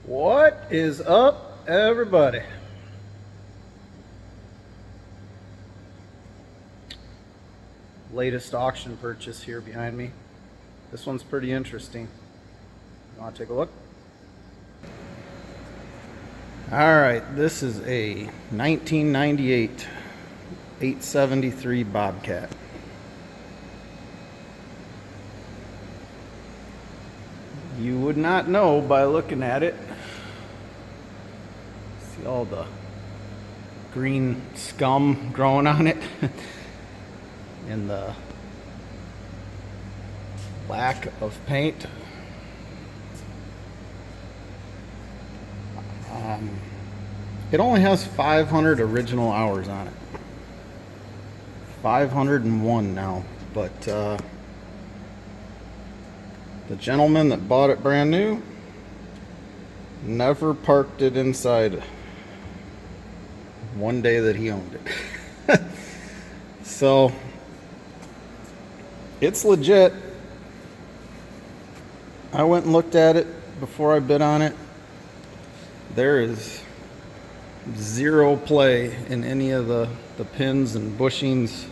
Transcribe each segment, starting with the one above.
What is up, everybody? Latest auction purchase here behind me. This one's pretty interesting. You want to take a look? Alright, this is a 1998 873 Bobcat. You would not know by looking at it. See all the green scum growing on it and the lack of paint. It only has 500 original hours on it. 501 now, but the gentleman that bought it brand new never parked it inside one day that he owned it. So it's legit. I went and looked at it before I bid on it. There is zero play in any of the pins and bushings.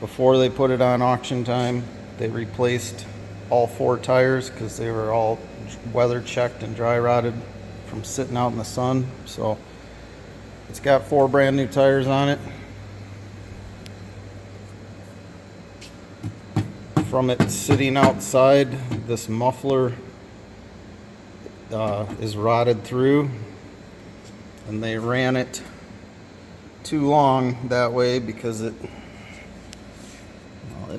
Before they put it on auction time, they replaced all 4 tires because they were all weather checked and dry rotted from sitting out in the sun. So it's got 4 brand new tires on it. From it sitting outside, this muffler is rotted through, and they ran it too long that way because it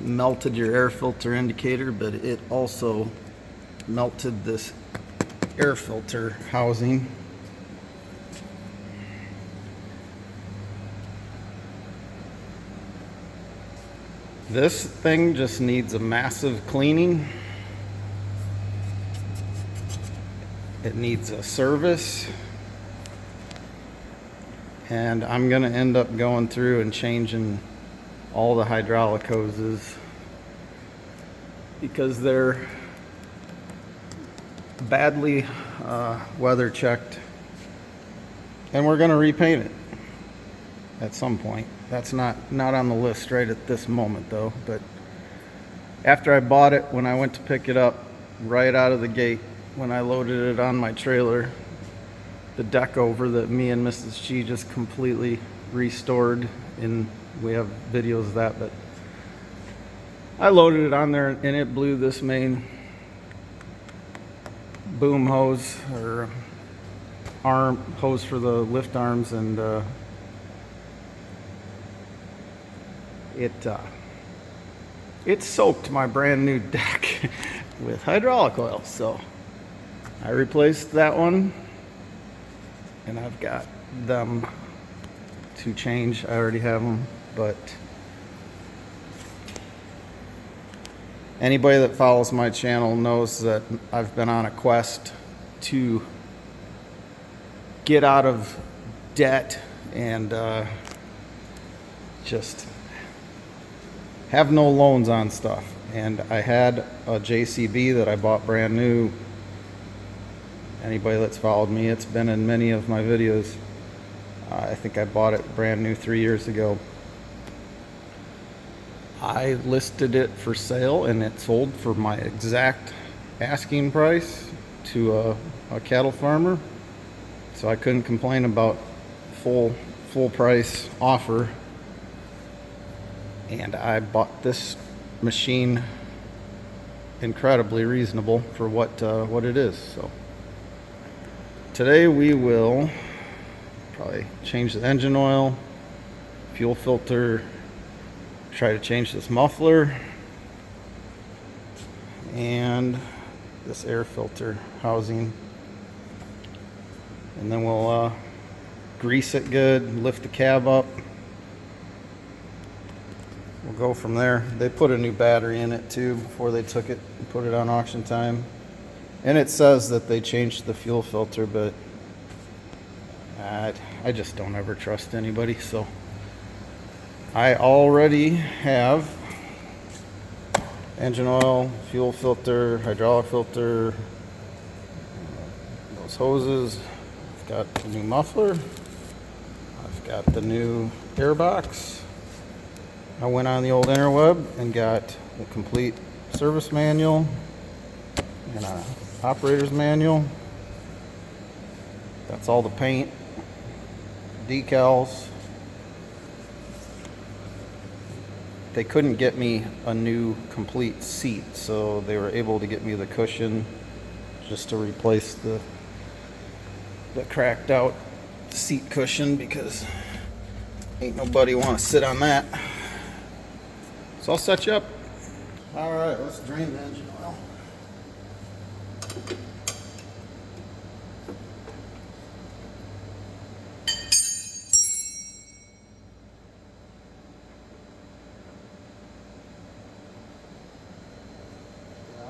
melted your air filter indicator, but it also melted this air filter housing. This thing just needs a massive cleaning. It needs a service, and I'm going to end up going through and changing all the hydraulic hoses because they're badly weather checked, and we're going to repaint it at some point. That's not on the list right at this moment though, but after I bought it, when I went to pick it up right out of the gate, when I loaded it on my trailer, the deck over that me and Mrs. Chi just completely restored, and we have videos of that, but I loaded it on there and it blew this main boom hose or arm hose for the lift arms, and it soaked my brand new deck with hydraulic oil. So I replaced that one, and I've got them to change. I already have them, but anybody that follows my channel knows that I've been on a quest to get out of debt and just have no loans on stuff. And I had a JCB that I bought brand new. Anybody that's followed me, it's been in many of my videos. I think I bought it brand new 3 years ago. I listed it for sale, and it sold for my exact asking price to a cattle farmer. So I couldn't complain about full price offer. And I bought this machine incredibly reasonable for what it is. So today we will probably change the engine oil, fuel filter, try to change this muffler, and this air filter housing, and then we'll grease it good, lift the cab up. We'll go from there. They put a new battery in it too before they took it and put it on auction time, and it says that they changed the fuel filter, but I just don't ever trust anybody. So I already have engine oil, fuel filter, hydraulic filter, those hoses. I've got the new muffler. I've got the new airbox. I went on the old interweb and got the complete service manual and a operator's manual. That's all the paint, decals. They couldn't get me a new complete seat, so they were able to get me the cushion just to replace the cracked out seat cushion, because ain't nobody want to sit on that. So I'll set you up. All right, let's drain the engine oil.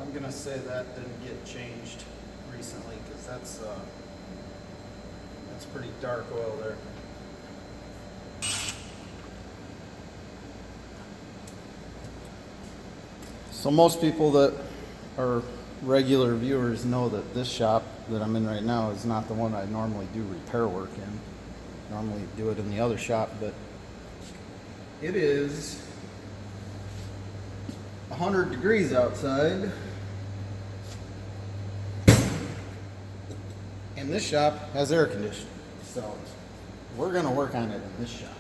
I'm gonna say that didn't get changed recently, because that's pretty dark oil there. So most people that are regular viewers know that this shop that I'm in right now is not the one I normally do repair work in. Normally do it in the other shop, but it is 100 degrees outside. And this shop has air conditioning, so we're going to work on it in this shop.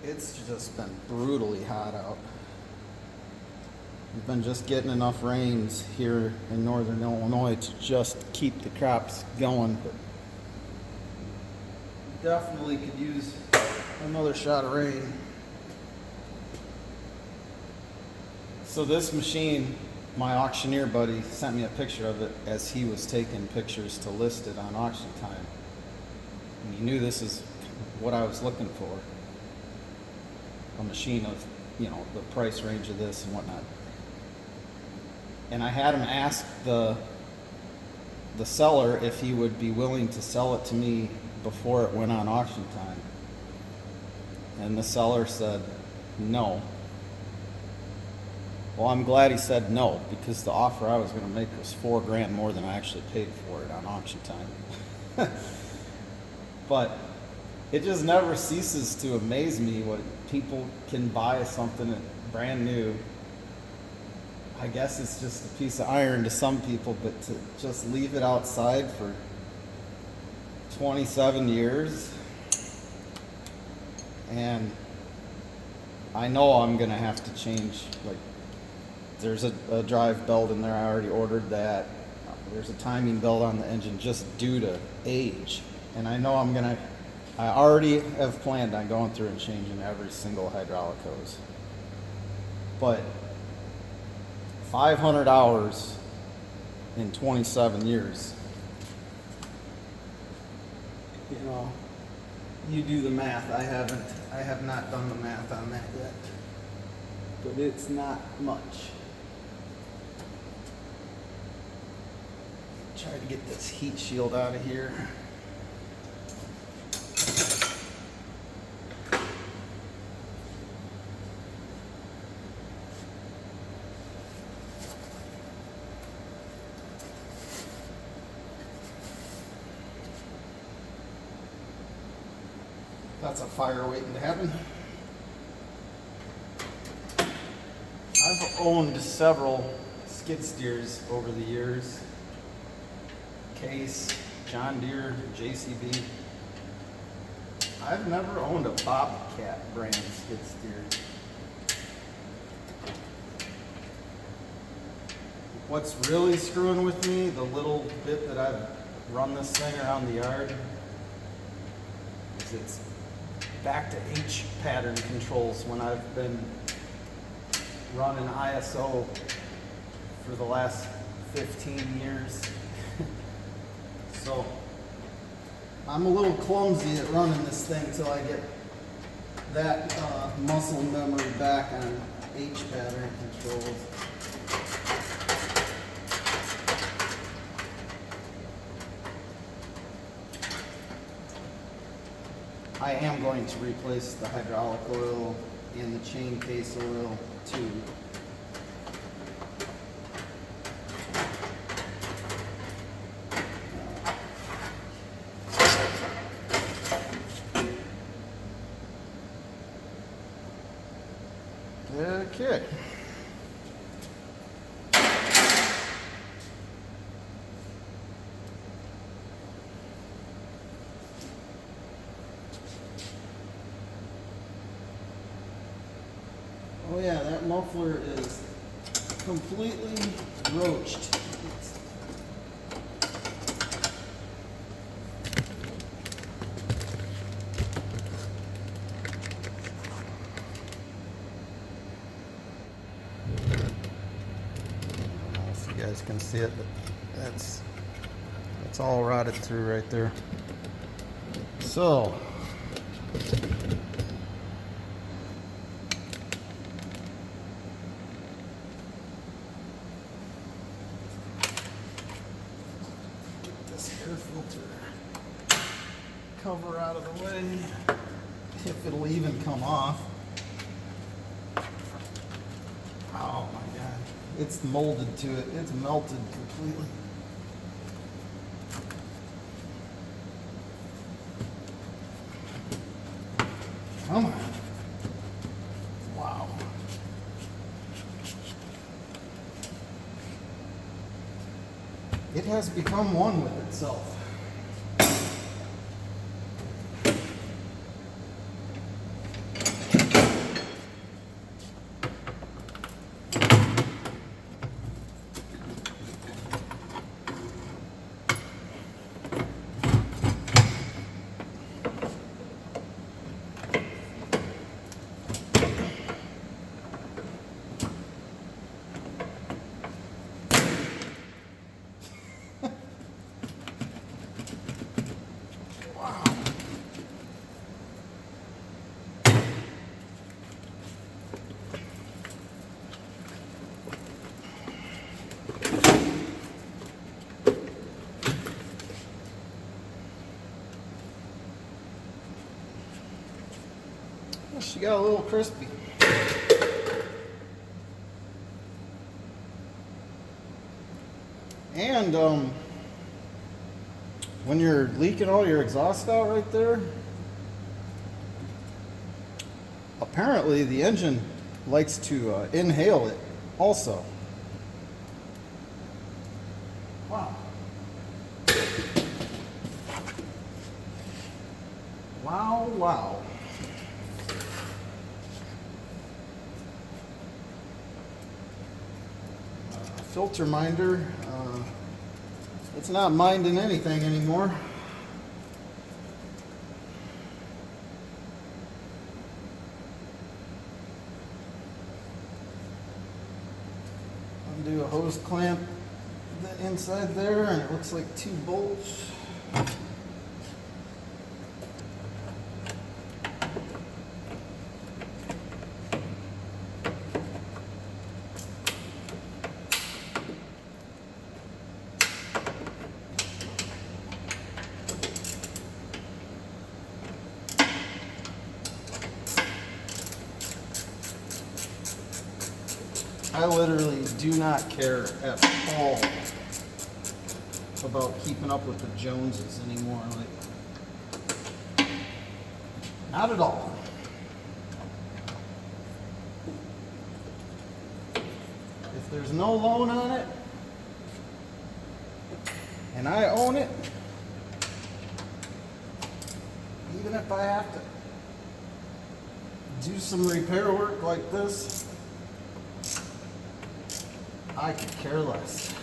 It's just been brutally hot out. We've been just getting enough rains here in northern Illinois to just keep the crops going, but definitely could use another shot of rain. So this machine, my auctioneer buddy sent me a picture of it as he was taking pictures to list it on auction time. And he knew this is what I was looking for. A machine of, you know, the price range of this and whatnot. And I had him ask the seller if he would be willing to sell it to me before it went on auction time. And the seller said no. Well, I'm glad he said no, because the offer I was going to make was $4,000 more than I actually paid for it on auction time. But it just never ceases to amaze me what people can buy something brand new. I guess it's just a piece of iron to some people, but to just leave it outside for 27 years. And I know I'm gonna have to change, like, there's a drive belt in there, I already ordered that. There's a timing belt on the engine just due to age. And I know I already have planned on going through and changing every single hydraulic hose. But 500 hours in 27 years, you know, you do the math. I have not done the math on that yet, but it's not much. Try to get this heat shield out of here. That's a fire waiting to happen. I've owned several skid steers over the years. Case, John Deere, JCB. I've never owned a Bobcat brand skid steer. What's really screwing with me, the little bit that I've run this thing around the yard, is it's back to H pattern controls when I've been running ISO for the last 15 years. So I'm a little clumsy at running this thing till I get that muscle memory back on H pattern controls. I am going to replace the hydraulic oil and the chain case oil too. Okay. Oh yeah, that muffler is completely roached. I don't know if you guys can see it, but that's all rotted through right there. So air filter cover out of the way, if it'll even come off. Oh my god, it's molded to it, it's melted completely. Come on. Wow. It has become one with itself. She got a little crispy. And when you're leaking all your exhaust out right there, apparently the engine likes to inhale it also. Wow. Wow, wow. Filter minder, it's not minding anything anymore. Undo a hose clamp the inside there, and it looks like 2 bolts. I literally do not care at all about keeping up with the Joneses anymore. Like, not at all. If there's no loan on it, and I own it, even if I have to do some repair work like this, I could care less.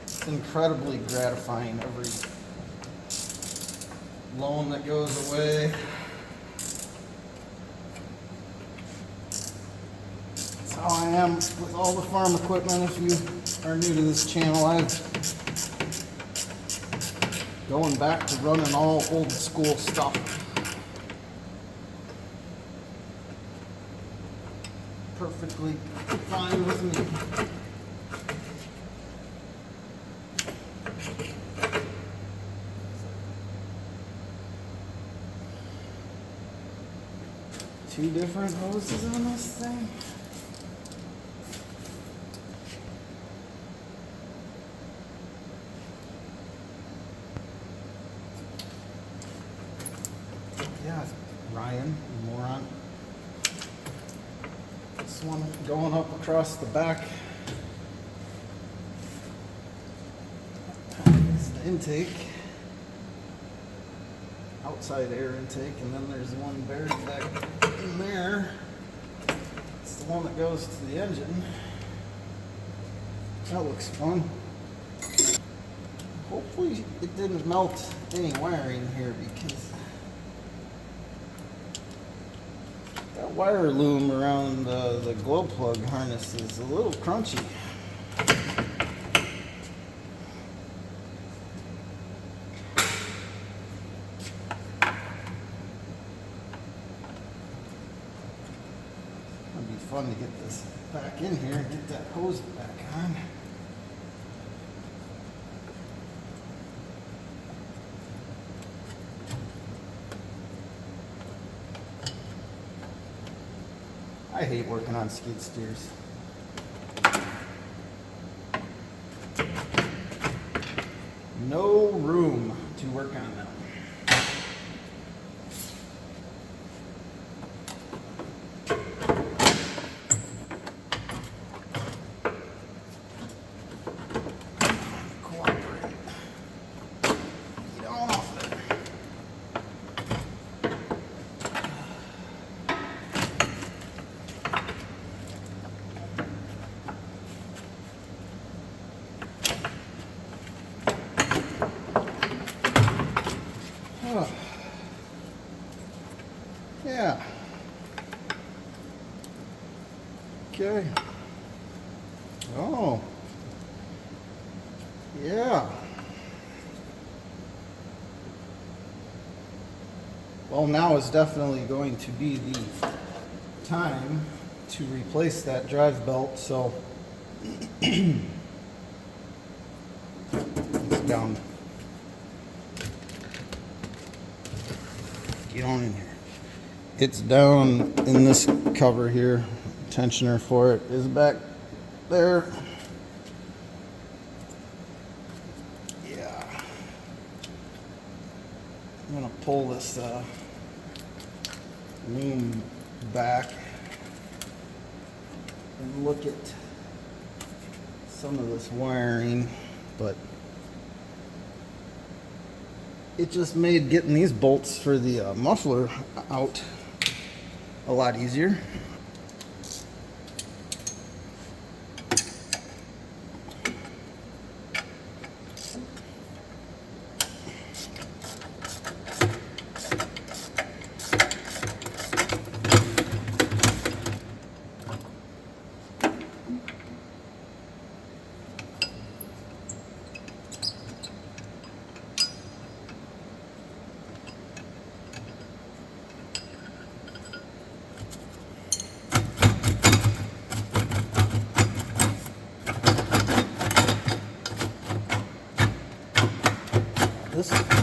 It's incredibly gratifying every loan that goes away. That's how I am with all the farm equipment. If you are new to this channel, I'm going back to running all old school stuff. Perfectly fine with me. 2 different hoses on this thing. Yeah, Ryan, you moron. This one going up across the back is the intake. Outside air intake, and then there's one buried back in there. It's the one that goes to the engine. That looks fun. Hopefully it didn't melt any wiring here, because that wire loom around the glow plug harness is a little crunchy. It'd be fun to get this back in here and get that hose back on. I hate working on skid steers. No room to work on them. Cooperate. Get on off there. Yeah. Okay. Oh. Yeah. Well, now is definitely going to be the time to replace that drive belt, so it's down. Get on in here. It's down in this cover here. Tensioner for it is back there. Yeah. I'm gonna pull this loom back and look at some of this wiring, but it just made getting these bolts for the muffler out a lot easier.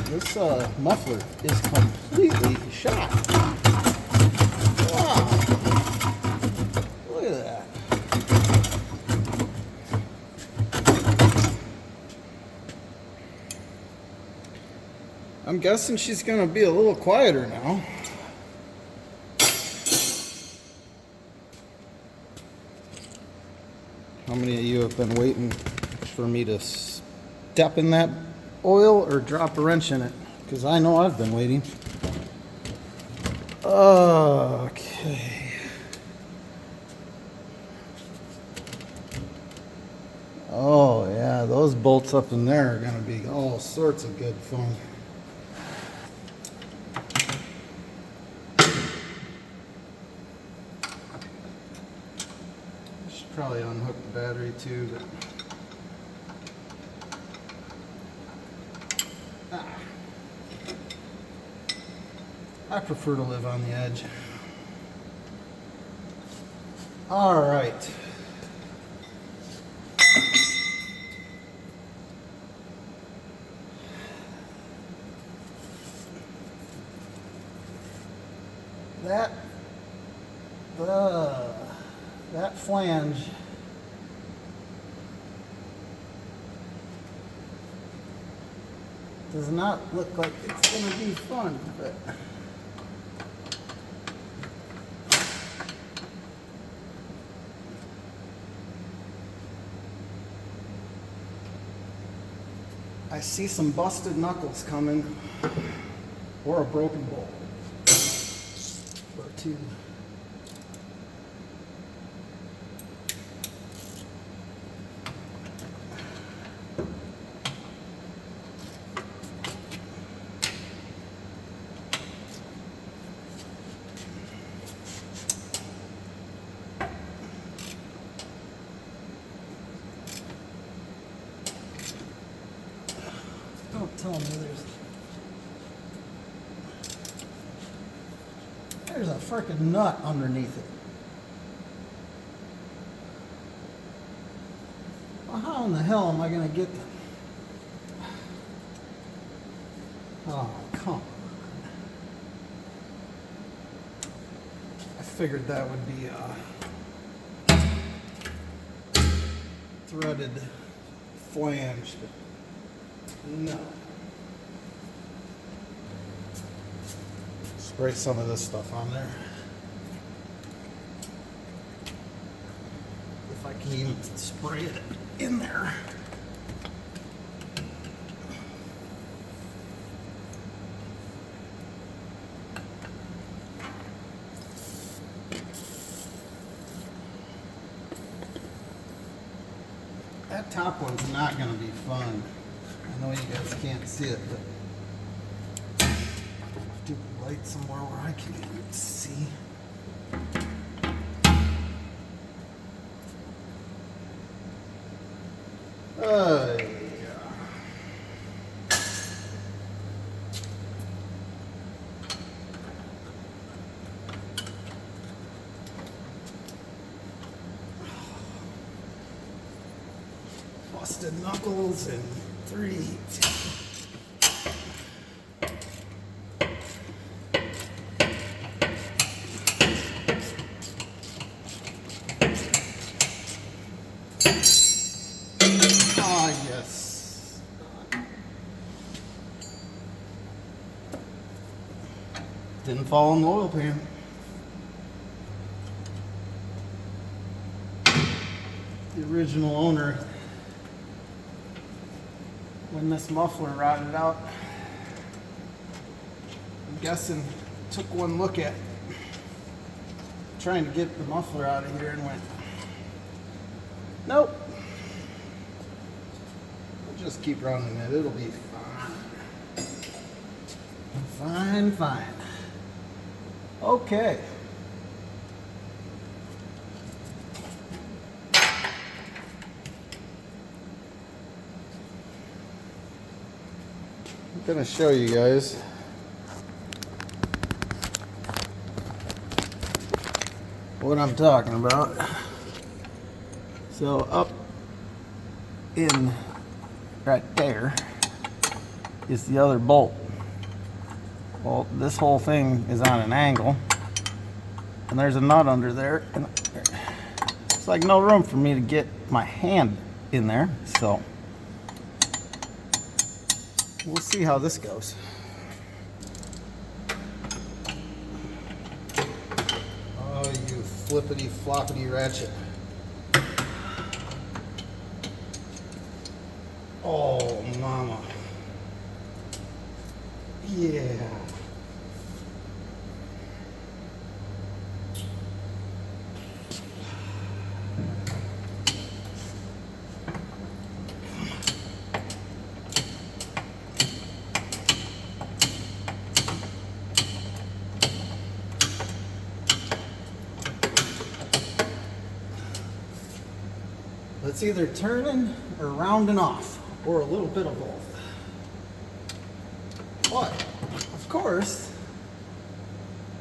This muffler is completely shot. Wow. Look at that. I'm guessing she's going to be a little quieter now. How many of you have been waiting for me to step in that oil or drop a wrench in it? Because I know I've been waiting. Okay. Oh yeah, those bolts up in there are going to be all sorts of good fun. Should probably unhook the battery too, but I prefer to live on the edge. All right. That that flange does not look like it's going to be fun, but I see some busted knuckles coming, or a broken bolt, or two. Don't tell me there's a frickin' nut underneath it. Well, how in the hell am I gonna get them? Oh, come on. I figured that would be a threaded flange, but no. Spray some of this stuff on there. If I can even spray it in there. That top one's not going to be fun. I know you guys can't see it, but do the light somewhere where I can even see. Yeah. Busted knuckles in 3, 2. Yes. Didn't fall in the oil pan. The original owner, when this muffler rotted out, I'm guessing took one look at trying to get the muffler out of here and went, nope. Just keep running it. It'll be fine. Fine, fine. Okay. I'm going to show you guys what I'm talking about. So up in right there is the other bolt. Well, this whole thing is on an angle, and there's a nut under there, and it's like no room for me to get my hand in there, so we'll see how this goes. Oh, you flippity floppity ratchet. Oh, mama. Yeah. It's either turning or rounding off, or a little bit of both. But, of course,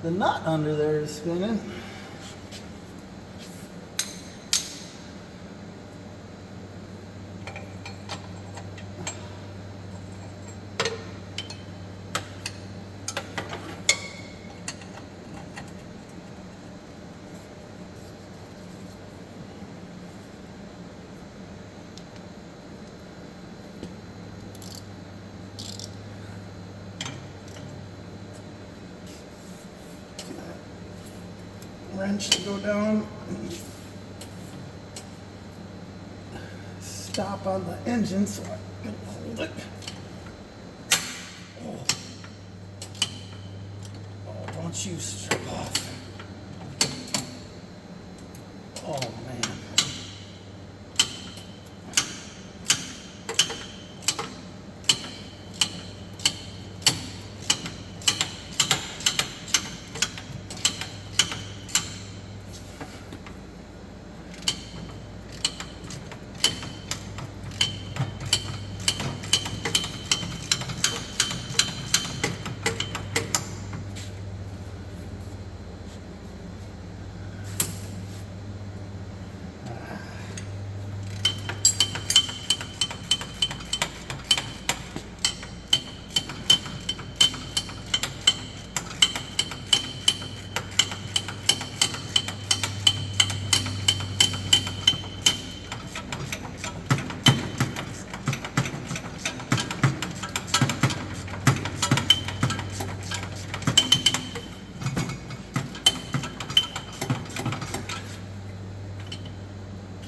the nut under there is spinning. wrench to go down and stop on the engine so I can hold it. Oh, don't you strip off. Oh man.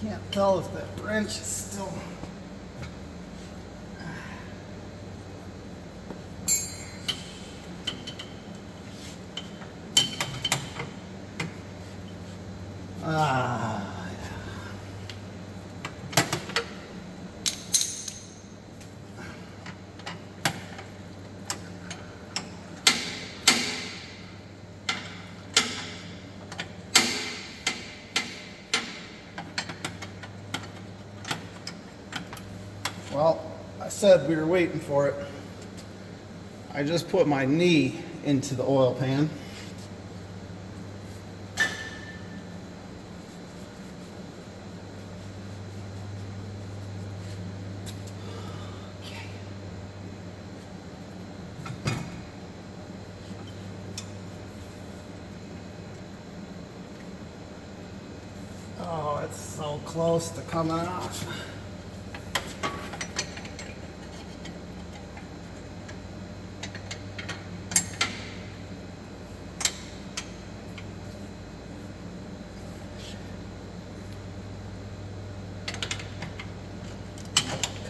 Can't tell if that wrench is still. Well, I said we were waiting for it. I just put my knee into the oil pan. Oh, it's so close to coming off.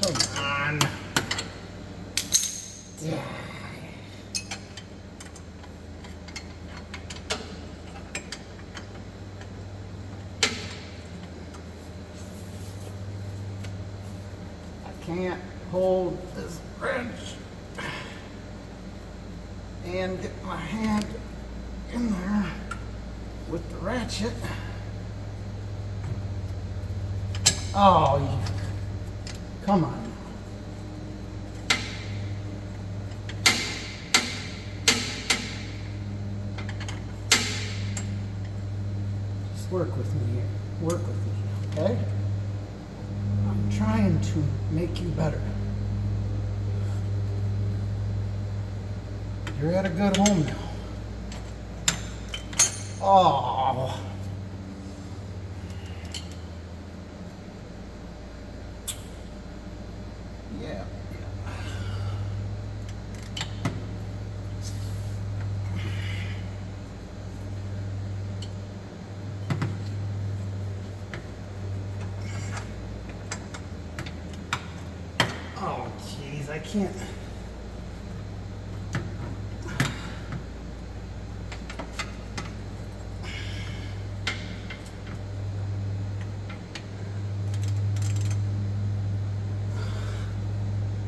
Come on. Yeah. I can't hold this wrench and get my hand in there with the ratchet. Oh, come on. Just work with me here. Work with me, okay? I'm trying to make you better. You're at a good home now. Oh. Yeah. Oh, jeez, I can't.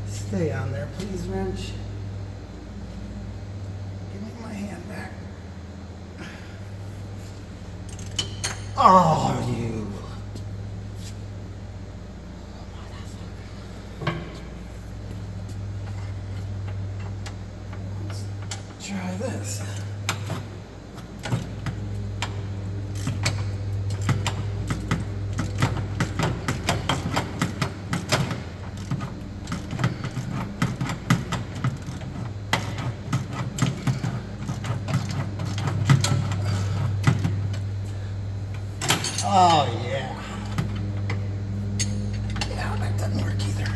Stay on there, please, wrench. Give me my hand back. Oh, you. Let's try this. Oh, yeah. Yeah, that doesn't work either.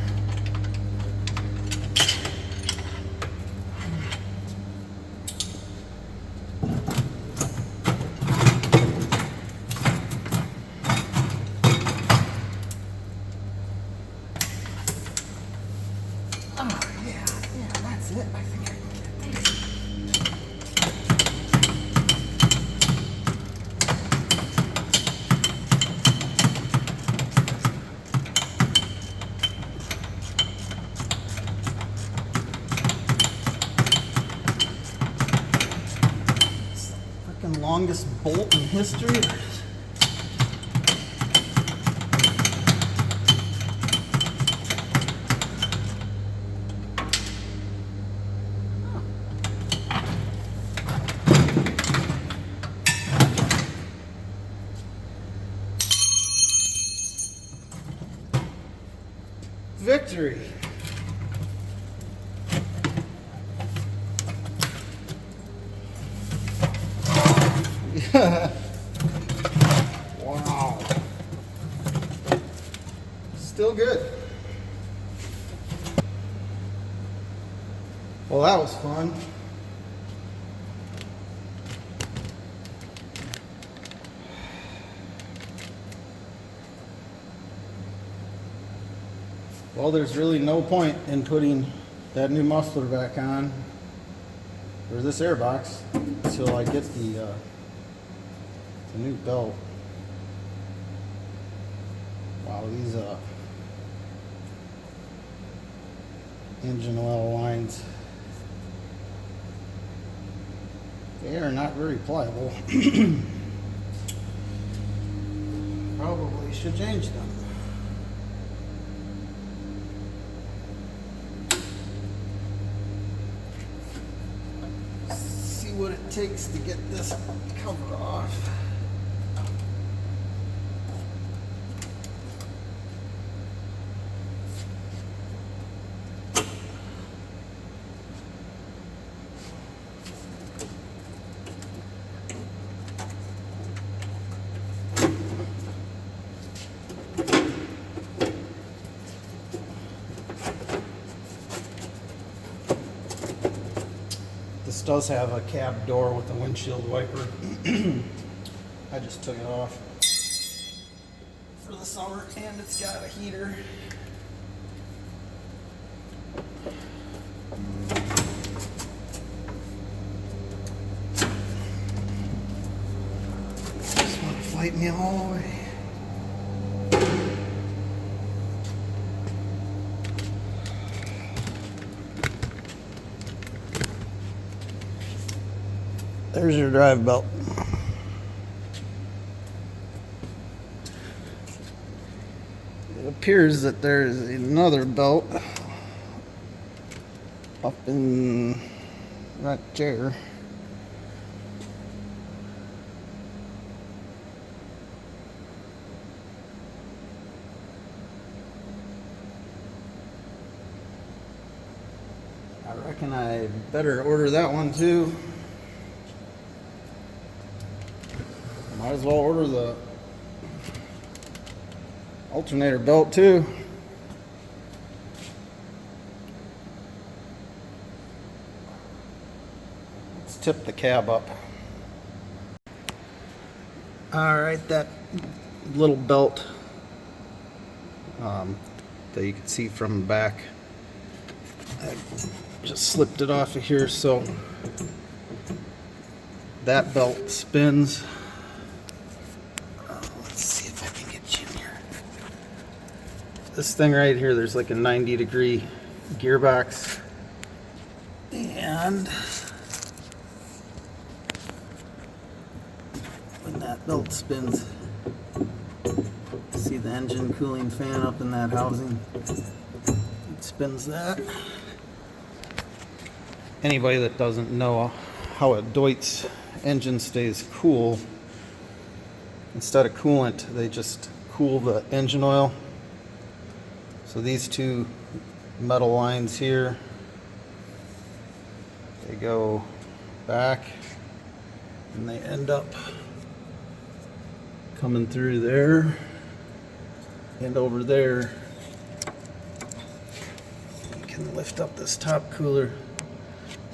Freaking longest bolt in history. Victory. Wow. Still good. Well, that was fun. Well, there's really no point in putting that new muffler back on, or this air box, until I get the new belt. Wow, these engine oil lines, they are not very pliable. Probably should change them. See what it takes to get this cover off. This does have a cab door with a windshield wiper. I just took it off for the summer, and it's got a heater. Just want to fight me all the way. There's your drive belt. It appears that there's another belt up in that chair. I reckon I better order that one too. Might as well order the alternator belt too. Let's tip the cab up. Alright, that little belt that you can see from the back, I just slipped it off of here, so that belt spins. This thing right here, there's like a 90-degree gearbox, and when that belt spins, see the engine cooling fan up in that housing, it spins that. Anybody that doesn't know how a Deutz engine stays cool, instead of coolant, they just cool the engine oil. So these two metal lines here, they go back and they end up coming through there and over there. You can lift up this top cooler.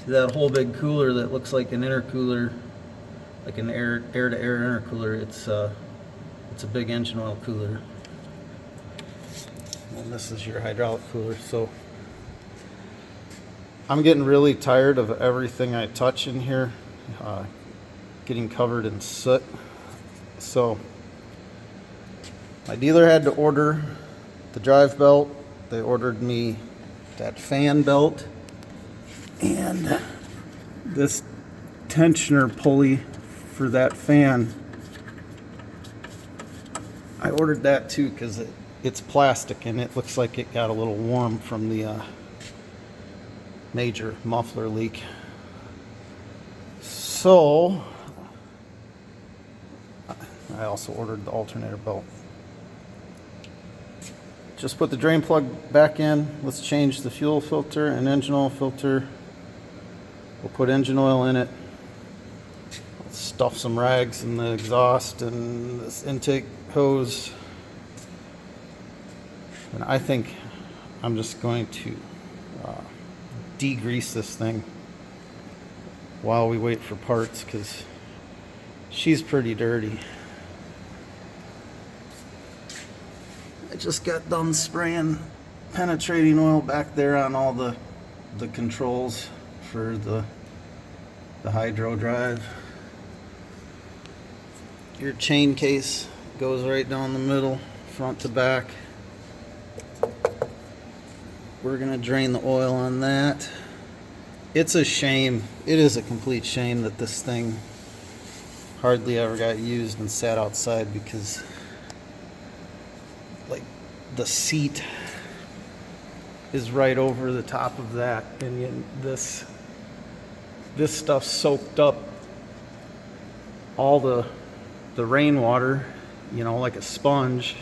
See that whole big cooler that looks like an intercooler, like an air-to-air intercooler? It's a big engine oil cooler. And this is your hydraulic cooler. So I'm getting really tired of everything I touch in here getting covered in soot. So my dealer had to order the drive belt. They ordered me that fan belt and this tensioner pulley for that fan. I ordered that too because it's plastic and it looks like it got a little warm from the major muffler leak. So I also ordered the alternator belt. Just put the drain plug back in. Let's change the fuel filter and engine oil filter. We'll put engine oil in it. Let's stuff some rags in the exhaust and this intake hose. And I think I'm just going to degrease this thing while we wait for parts because she's pretty dirty. I just got done spraying penetrating oil back there on all the controls for the hydro drive. Your chain case goes right down the middle, front to back. We're gonna drain the oil on that. It's a shame, it is a complete shame that this thing hardly ever got used and sat outside because like the seat is right over the top of that, and this stuff soaked up all the rainwater, you know, like a sponge,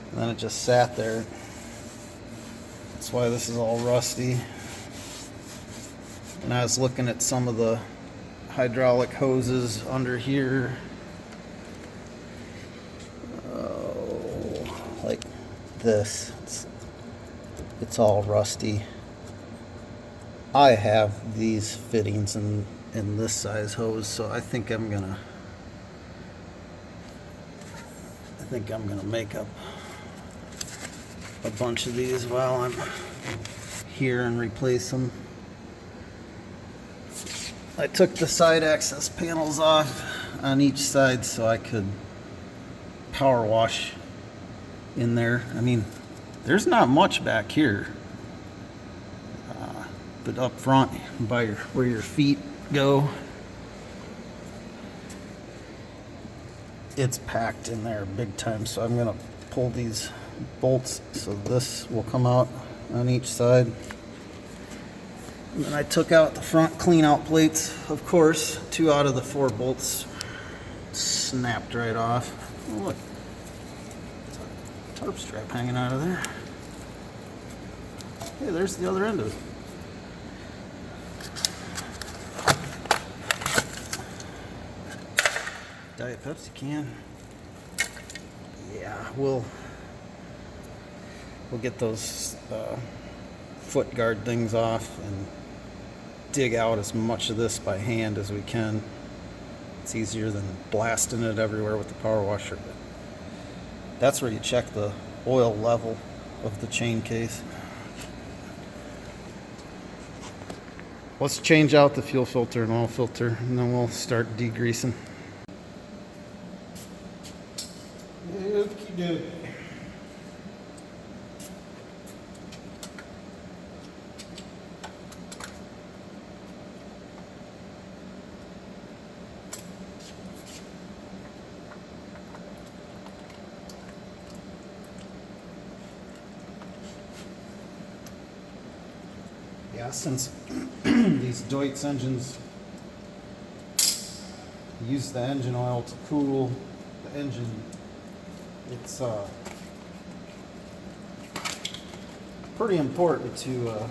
and then it just sat there. That's why this is all rusty. And I was looking at some of the hydraulic hoses under here. Like this. It's all rusty. I have these fittings in this size hose, so I think I'm gonna make up a bunch of these while I'm here and replace them. I took the side access panels off on each side so I could power wash in there. I mean, there's not much back here, but up front by where your feet go, it's packed in there big time. So I'm gonna pull these bolts so this will come out on each side. And then I took out the front clean out plates, of course. 2 out of the 4 bolts snapped right off. Oh, look, tarp strap hanging out of there. Hey, there's the other end of it. Diet Pepsi can. Yeah, we'll get those foot guard things off and dig out as much of this by hand as we can. It's easier than blasting it everywhere with the power washer. But that's where you check the oil level of the chain case. Let's change out the fuel filter and oil filter, and then we'll start degreasing. Okie dokie. Yeah, since these Deutz engines use the engine oil to cool the engine, it's pretty important to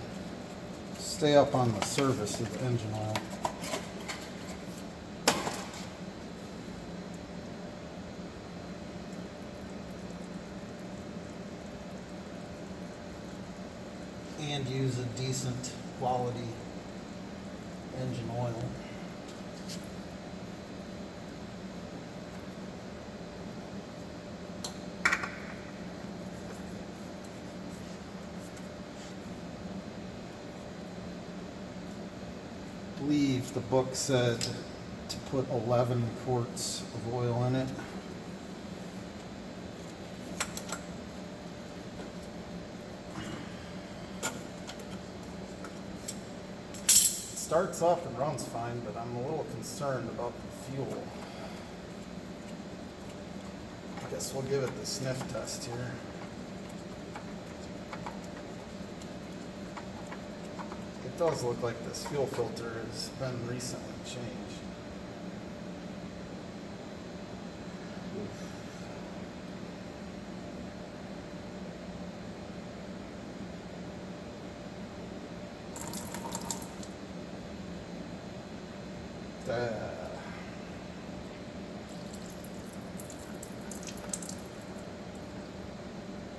stay up on the service of the engine oil. And use a decent quality engine oil. I believe the book said to put 11 quarts of oil in it. starts off and runs fine, but I'm a little concerned about the fuel. I guess we'll give it the sniff test here. It does look like this fuel filter has been recently changed.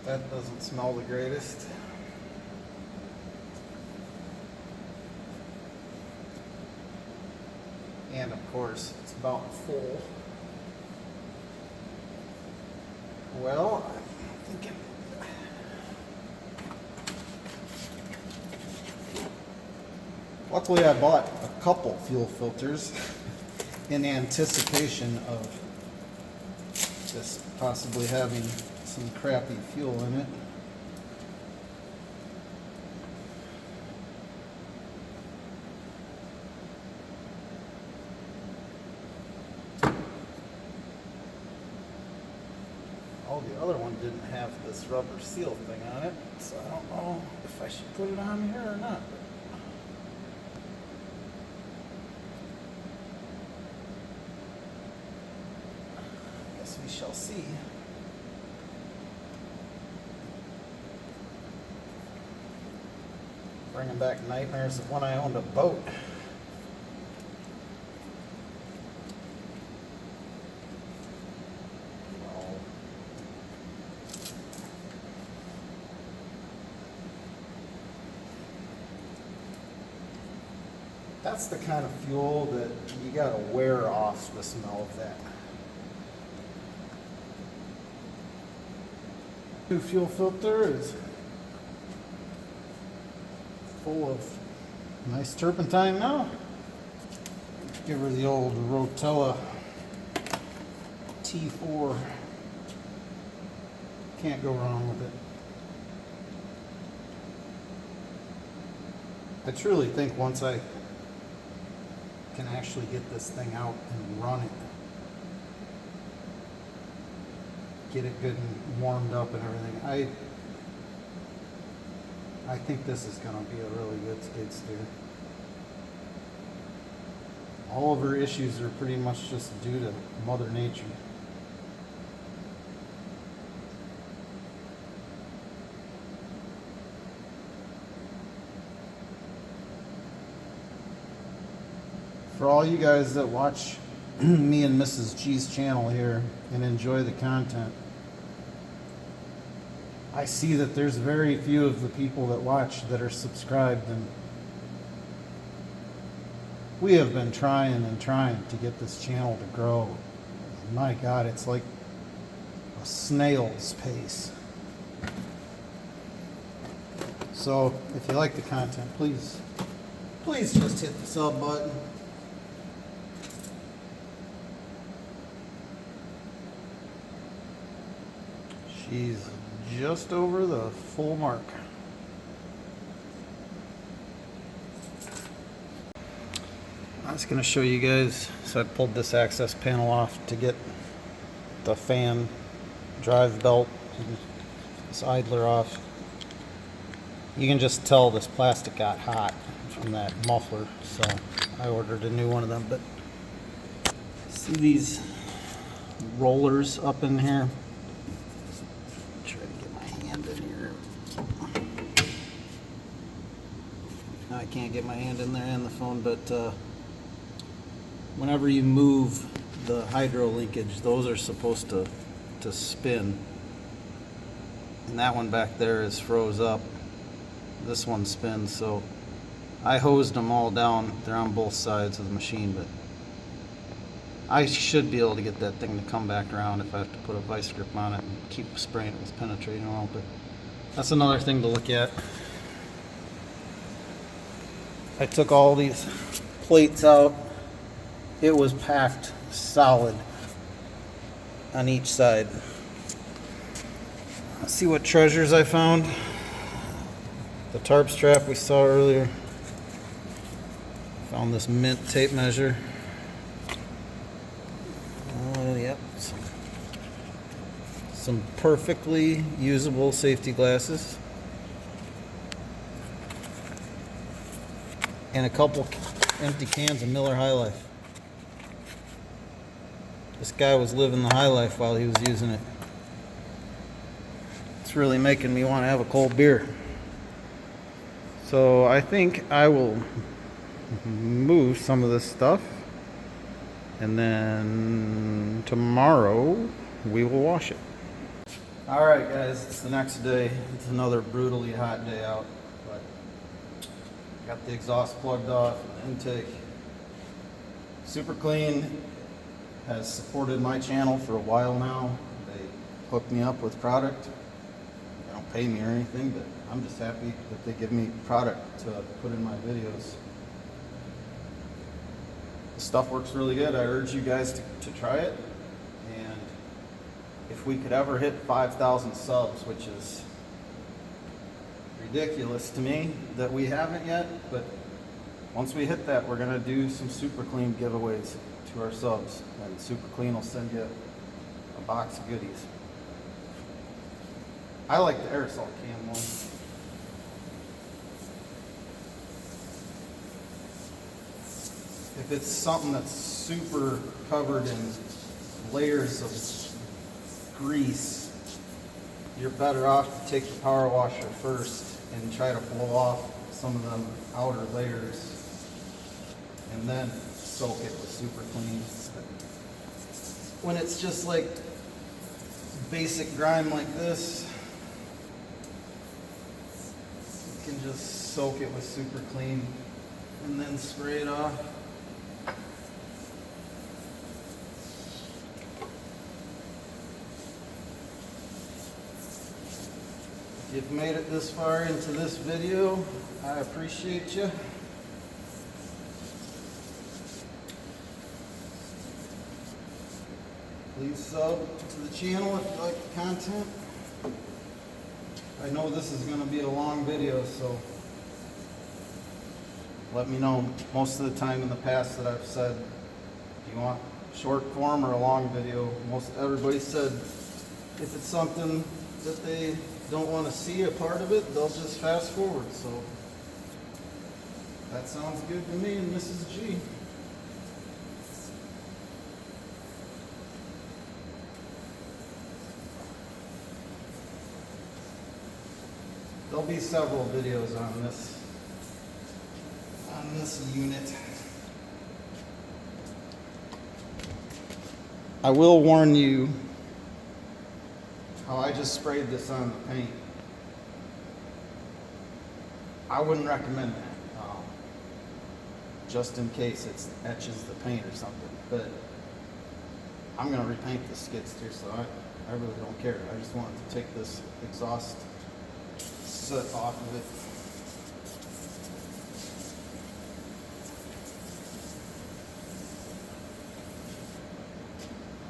That doesn't smell the greatest. And of course, it's about full. Well, I'm thinking luckily I bought a couple fuel filters in anticipation of this possibly having some crappy fuel in it. Oh, the other one didn't have this rubber seal thing on it, so I don't know if I should put it on here or not. Guess we shall see. Bringing back nightmares of when I owned a boat. That's the kind of fuel that you gotta wear off the smell of that. New fuel filter is full of nice turpentine now. Give her the old Rotella T4. Can't go wrong with it. I truly think once I can actually get this thing out and run it, get it good and warmed up and everything, I think this is going to be a really good skid steer. All of her issues are pretty much just due to Mother Nature. For all you guys that watch me and Mrs. G's channel here and enjoy the content, I see that there's very few of the people that watch that are subscribed, and we have been trying and trying to get this channel to grow. My God, it's like a snail's pace. So if you like the content, please just hit the sub button. She's just over the full mark. I was going to show you guys, so I pulled this access panel off to get the fan drive belt and this idler off. You can just tell this plastic got hot from that muffler, so I ordered a new one of them. But see these rollers up in here? Try to get my hand in here. No, I can't get my hand in there and the phone, but whenever you move the hydro linkage, those are supposed to spin. And that one back there is froze up. This one spins, so I hosed them all down. They're on both sides of the machine, but I should be able to get that thing to come back around if I have to put a vice grip on it and keep spraying it with penetrating oil. But that's another thing to look at. I took all these plates out. It was packed solid on each side. Let's see what treasures I found. The tarp strap we saw earlier. Found this mint tape measure. Yep. Some perfectly usable safety glasses. And a couple empty cans of Miller High Life. This guy was living the high life while he was using it. It's really making me want to have a cold beer. So I think I will move some of this stuff, and then tomorrow we will wash it. All right, guys, it's the next day. It's another brutally hot day out, but got the exhaust plugged off and the intake. Super Clean has supported my channel for a while now. They hooked me up with product. They don't pay me or anything, but I'm just happy that they give me product to put in my videos. The stuff works really good. I urge you guys to try it. And if we could ever hit 5,000 subs, which is ridiculous to me that we haven't yet, but once we hit that, we're going to do some Super Clean giveaways to our subs, and Super Clean will send you a box of goodies. I like the aerosol can one. If it's something that's super covered in layers of grease, you're better off to take the power washer first and try to blow off some of them outer layers and then soak it with Super Clean. When it's just like basic grime like this, you can just soak it with Super Clean and then spray it off. If you've made it this far into this video, I appreciate you. Please sub to the channel if you like the content. I know this is going to be a long video, so let me know. Most of the time in the past that I've said, do you want short form or a long video? Most everybody said if it's something that they don't want to see a part of it, they'll just fast forward. So that sounds good to me and Mrs. G. There'll be several videos on this unit. I will warn you how I just sprayed this on the paint. I wouldn't recommend that, just in case it etches the paint or something. But I'm going to repaint the skid steer, so I really don't care. I just wanted to take this exhaust soot off of it.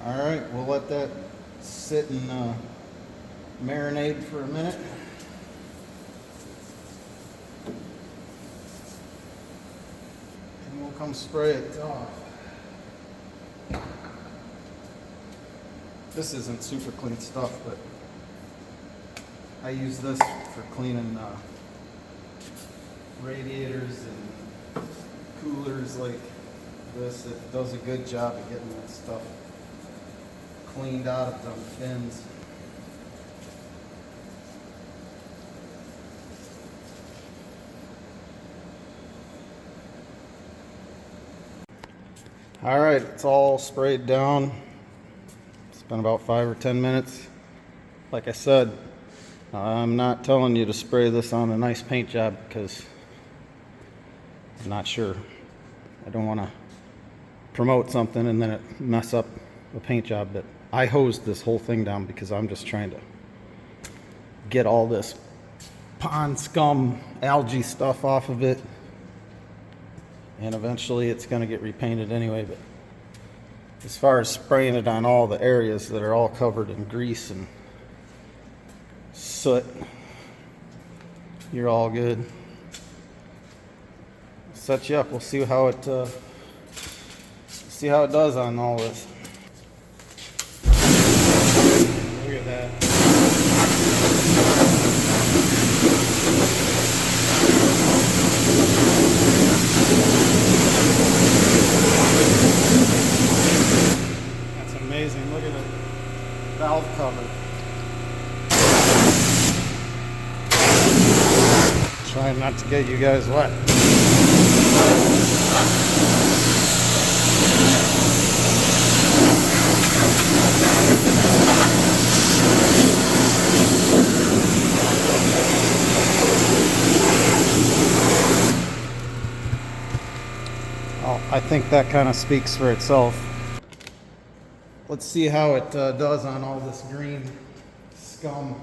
All right, we'll let that sit and marinade for a minute. And we'll come spray it off. This isn't Super Clean stuff, but I use this for cleaning radiators and coolers like this. It does a good job of getting that stuff cleaned out of them fins. All right, it's all sprayed down. It's been about 5 or 10 minutes. Like I said, I'm not telling you to spray this on a nice paint job because I'm not sure. I don't want to promote something and then it mess up a paint job. But I hosed this whole thing down because I'm just trying to get all this pond scum, algae stuff off of it. And eventually it's going to get repainted anyway. But as far as spraying it on all the areas that are all covered in grease and soot, you're all good. set you up. We'll see how it does on all this. Look at that. That's amazing. Look at the valve cover. Trying not to get you guys wet. Well, I think that kind of speaks for itself. Let's see how it does on all this green scum.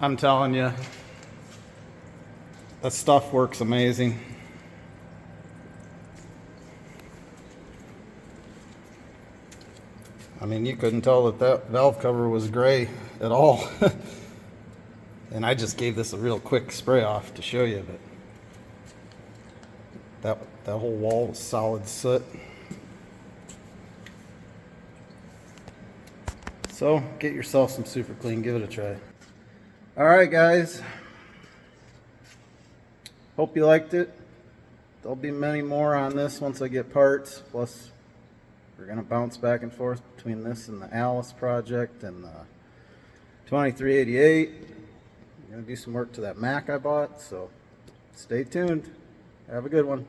I'm telling you, that stuff works amazing. I mean, you couldn't tell that that valve cover was gray at all. And I just gave this a real quick spray off to show you, but that whole wall was solid soot. So get yourself some Super Clean, give it a try. All right, guys. Hope you liked it. There'll be many more on this once I get parts. Plus, we're going to bounce back and forth between this and the Alice project and the 2388. I'm going to do some work to that Mac I bought, so stay tuned. Have a good one.